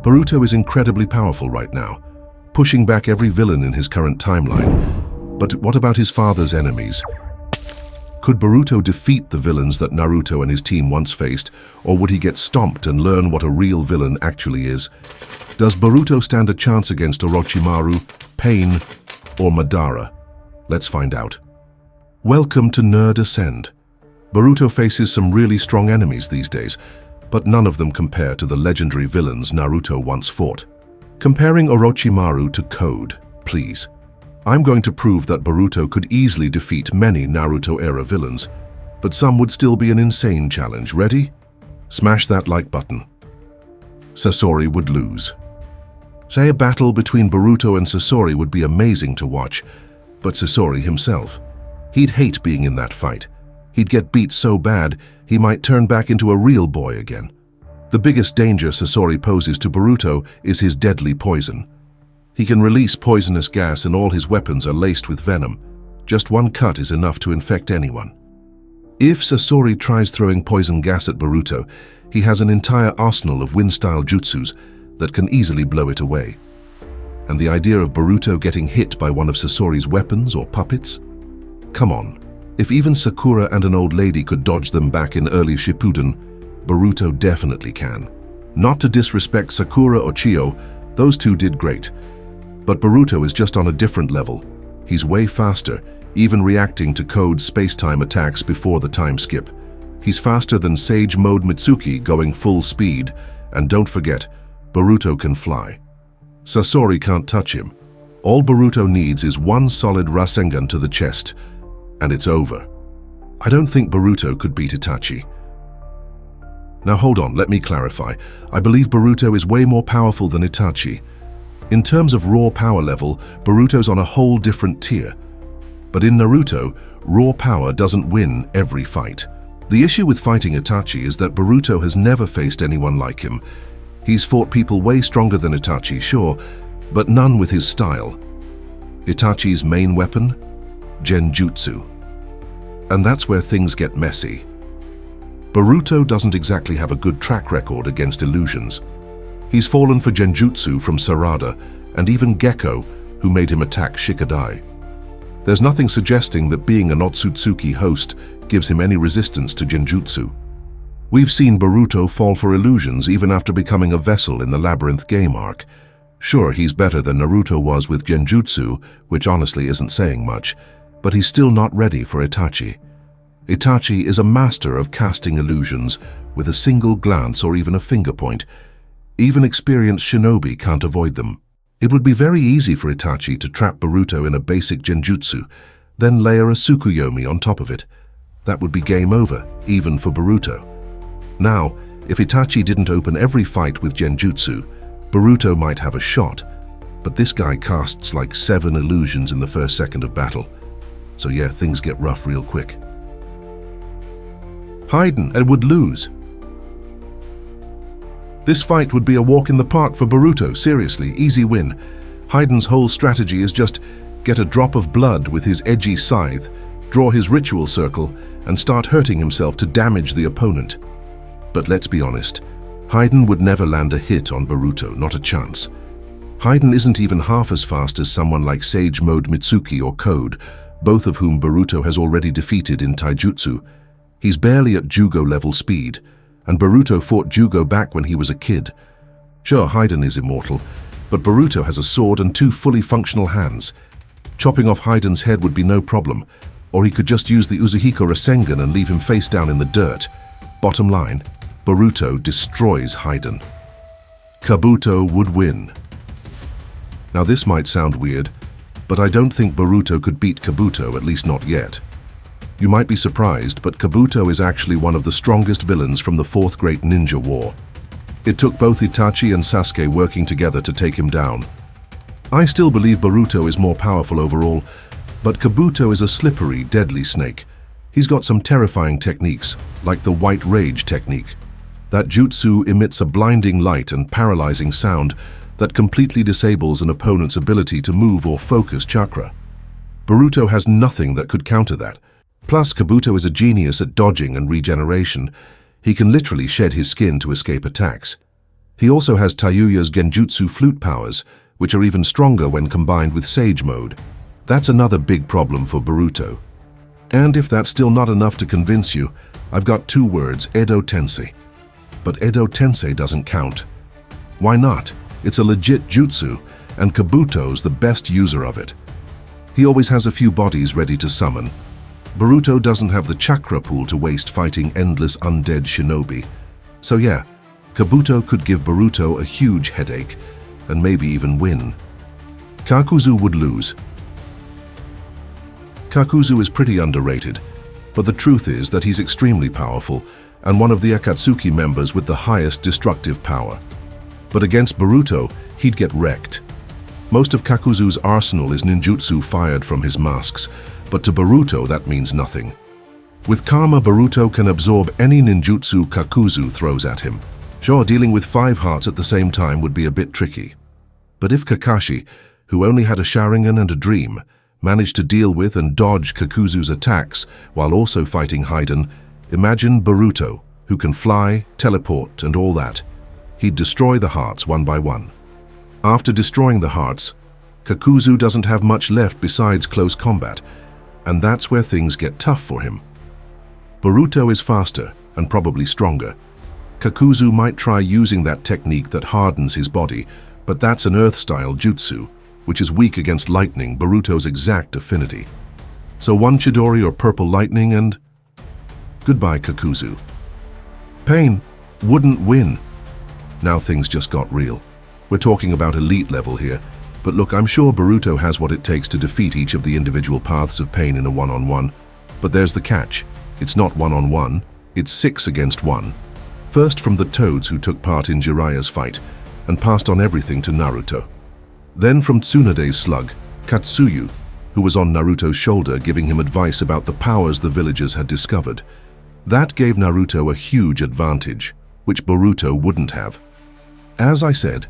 Boruto is incredibly powerful right now, pushing back every villain in his current timeline. But what about his father's enemies? Could Boruto defeat the villains that Naruto and his team once faced, or would he get stomped and learn what a real villain actually is? Does Boruto stand a chance against Orochimaru, Pain, or Madara? Let's find out. Welcome to Nerd Ascend. Boruto faces some really strong enemies these days, but none of them compare to the legendary villains Naruto once fought. Comparing Orochimaru to Code, please. I'm going to prove that Boruto could easily defeat many Naruto-era villains, but some would still be an insane challenge. Ready? Smash that like button. Sasori would lose. Say a battle between Boruto and Sasori would be amazing to watch, but Sasori himself, he'd hate being in that fight. He'd get beat so bad, he might turn back into a real boy again. The biggest danger Sasori poses to Boruto is his deadly poison. He can release poisonous gas and all his weapons are laced with venom. Just one cut is enough to infect anyone. If Sasori tries throwing poison gas at Boruto, he has an entire arsenal of wind-style jutsus that can easily blow it away. And the idea of Boruto getting hit by one of Sasori's weapons or puppets? Come on. If even Sakura and an old lady could dodge them back in early Shippuden, Boruto definitely can. Not to disrespect Sakura or Chio, those two did great. But Boruto is just on a different level. He's way faster, even reacting to Code's space-time attacks before the time skip. He's faster than Sage Mode Mitsuki going full speed, and don't forget, Boruto can fly. Sasori can't touch him. All Boruto needs is one solid Rasengan to the chest, and it's over. I don't think Boruto could beat Itachi. Now hold on, let me clarify. I believe Boruto is way more powerful than Itachi. In terms of raw power level, Boruto's on a whole different tier. But in Naruto, raw power doesn't win every fight. The issue with fighting Itachi is that Boruto has never faced anyone like him. He's fought people way stronger than Itachi, sure, but none with his style. Itachi's main weapon? Genjutsu. And that's where things get messy. Boruto doesn't exactly have a good track record against illusions. He's fallen for Genjutsu from Sarada, and even Gekko, who made him attack Shikadai. There's nothing suggesting that being an Otsutsuki host gives him any resistance to Genjutsu. We've seen Boruto fall for illusions even after becoming a vessel in the Labyrinth game arc. Sure, he's better than Naruto was with Genjutsu, which honestly isn't saying much, but he's still not ready for Itachi. Itachi is a master of casting illusions with a single glance or even a finger point. Even experienced shinobi can't avoid them. It would be very easy for Itachi to trap Boruto in a basic genjutsu, then layer a Tsukuyomi on top of it. That would be game over, even for Boruto. Now, if Itachi didn't open every fight with genjutsu, Boruto might have a shot, but this guy casts like 7 illusions in the first second of battle. So yeah, things get rough real quick. Hayden would lose. This fight would be a walk in the park for Boruto, seriously, easy win. Hayden's whole strategy is just get a drop of blood with his edgy scythe, draw his ritual circle, and start hurting himself to damage the opponent. But let's be honest, Hayden would never land a hit on Boruto, not a chance. Hayden isn't even half as fast as someone like Sage Mode Mitsuki or Code, both of whom Boruto has already defeated in Taijutsu. He's barely at Jugo level speed, and Boruto fought Jugo back when he was a kid. Sure, Hayden is immortal, but Boruto has a sword and 2 fully functional hands. Chopping off Hayden's head would be no problem, or he could just use the Uzuhiko Rasengan and leave him face down in the dirt. Bottom line, Boruto destroys Hayden. Kabuto would win. Now this might sound weird, but I don't think Boruto could beat Kabuto, at least not yet. You might be surprised, but Kabuto is actually one of the strongest villains from the 4th Great Ninja War. It took both Itachi and Sasuke working together to take him down. I still believe Boruto is more powerful overall, but Kabuto is a slippery, deadly snake. He's got some terrifying techniques, like the White Rage technique. That jutsu emits a blinding light and paralyzing sound that completely disables an opponent's ability to move or focus chakra. Boruto has nothing that could counter that. Plus, Kabuto is a genius at dodging and regeneration. He can literally shed his skin to escape attacks. He also has Taiyuya's Genjutsu flute powers, which are even stronger when combined with Sage Mode. That's another big problem for Boruto. And if that's still not enough to convince you, I've got two words, Edo Tensei. But Edo Tensei doesn't count. Why not? It's a legit jutsu, and Kabuto's the best user of it. He always has a few bodies ready to summon. Boruto doesn't have the chakra pool to waste fighting endless undead shinobi. So yeah, Kabuto could give Boruto a huge headache, and maybe even win. Kakuzu would lose. Kakuzu is pretty underrated, but the truth is that he's extremely powerful and one of the Akatsuki members with the highest destructive power. But against Boruto, he'd get wrecked. Most of Kakuzu's arsenal is ninjutsu fired from his masks, but to Boruto that means nothing. With Karma, Boruto can absorb any ninjutsu Kakuzu throws at him. Sure, dealing with 5 hearts at the same time would be a bit tricky. But if Kakashi, who only had a Sharingan and a Dream, managed to deal with and dodge Kakuzu's attacks while also fighting Haiden, imagine Boruto, who can fly, teleport, and all that. He'd destroy the hearts one by one. After destroying the hearts, Kakuzu doesn't have much left besides close combat, and that's where things get tough for him. Boruto is faster and probably stronger. Kakuzu might try using that technique that hardens his body, but that's an Earth-style jutsu, which is weak against lightning, Boruto's exact affinity. So one Chidori or purple lightning and... goodbye, Kakuzu. Pain wouldn't win. Now things just got real. We're talking about elite level here, but look, I'm sure Boruto has what it takes to defeat each of the individual paths of pain in a one-on-one. But there's the catch. It's not one-on-one, it's 6 against 1. First from the Toads who took part in Jiraiya's fight, and passed on everything to Naruto. Then from Tsunade's slug, Katsuyu, who was on Naruto's shoulder giving him advice about the powers the villagers had discovered. That gave Naruto a huge advantage, which Boruto wouldn't have. As I said,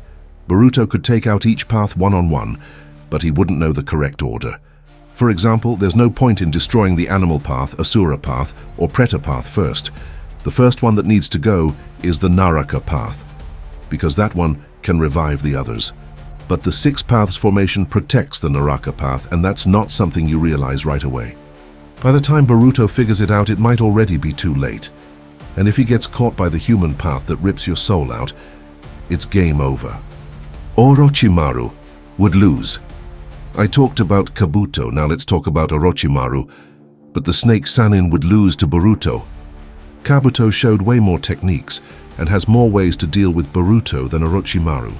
Boruto could take out each path one-on-one, but he wouldn't know the correct order. For example, there's no point in destroying the animal path, Asura path, or Preta path first. The first one that needs to go is the Naraka path, because that one can revive the others. But the 6 paths formation protects the Naraka path, and that's not something you realize right away. By the time Boruto figures it out, it might already be too late. And if he gets caught by the human path that rips your soul out, it's game over. Orochimaru would lose. I talked about Kabuto, now let's talk about Orochimaru. But the Snake Sannin would lose to Boruto. Kabuto showed way more techniques and has more ways to deal with Boruto than Orochimaru.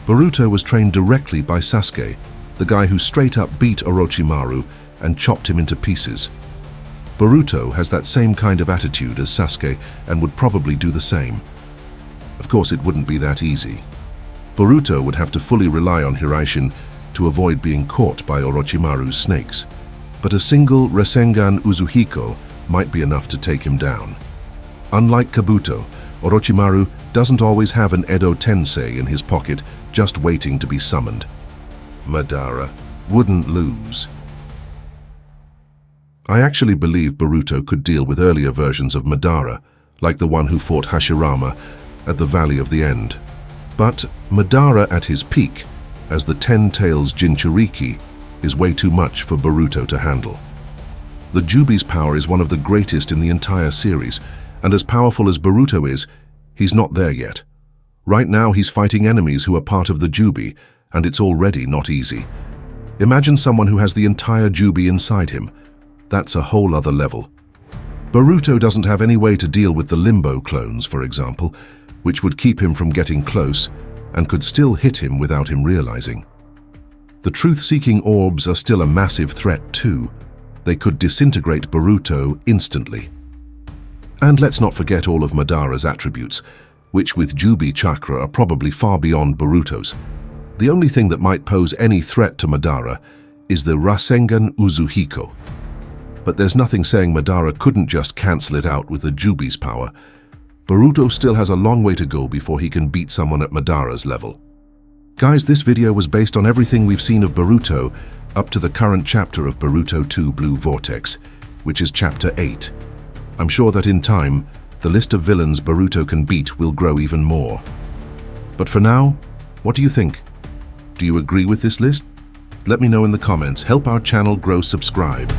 Boruto was trained directly by Sasuke, the guy who straight up beat Orochimaru and chopped him into pieces. Boruto has that same kind of attitude as Sasuke and would probably do the same. Of course, it wouldn't be that easy. Boruto would have to fully rely on Hiraishin to avoid being caught by Orochimaru's snakes, but a single Rasengan Uzuhiko might be enough to take him down. Unlike Kabuto, Orochimaru doesn't always have an Edo Tensei in his pocket just waiting to be summoned. Madara wouldn't lose. I actually believe Boruto could deal with earlier versions of Madara, like the one who fought Hashirama at the Valley of the End. But Madara at his peak, as the 10 Tails Jinchuriki, is way too much for Boruto to handle. The Jubi's power is one of the greatest in the entire series, and as powerful as Boruto is, he's not there yet. Right now he's fighting enemies who are part of the Jubi, and it's already not easy. Imagine someone who has the entire Jubi inside him. That's a whole other level. Boruto doesn't have any way to deal with the Limbo clones, for example, which would keep him from getting close and could still hit him without him realizing. The truth-seeking orbs are still a massive threat too. They could disintegrate Boruto instantly. And let's not forget all of Madara's attributes, which with Jubi Chakra are probably far beyond Boruto's. The only thing that might pose any threat to Madara is the Rasengan Uzuhiko. But there's nothing saying Madara couldn't just cancel it out with the Jubi's power. Boruto still has a long way to go before he can beat someone at Madara's level. Guys, this video was based on everything we've seen of Boruto up to the current chapter of Boruto 2 Blue Vortex, which is chapter 8. I'm sure that in time, the list of villains Boruto can beat will grow even more. But for now, what do you think? Do you agree with this list? Let me know in the comments. Help our channel grow. Subscribe.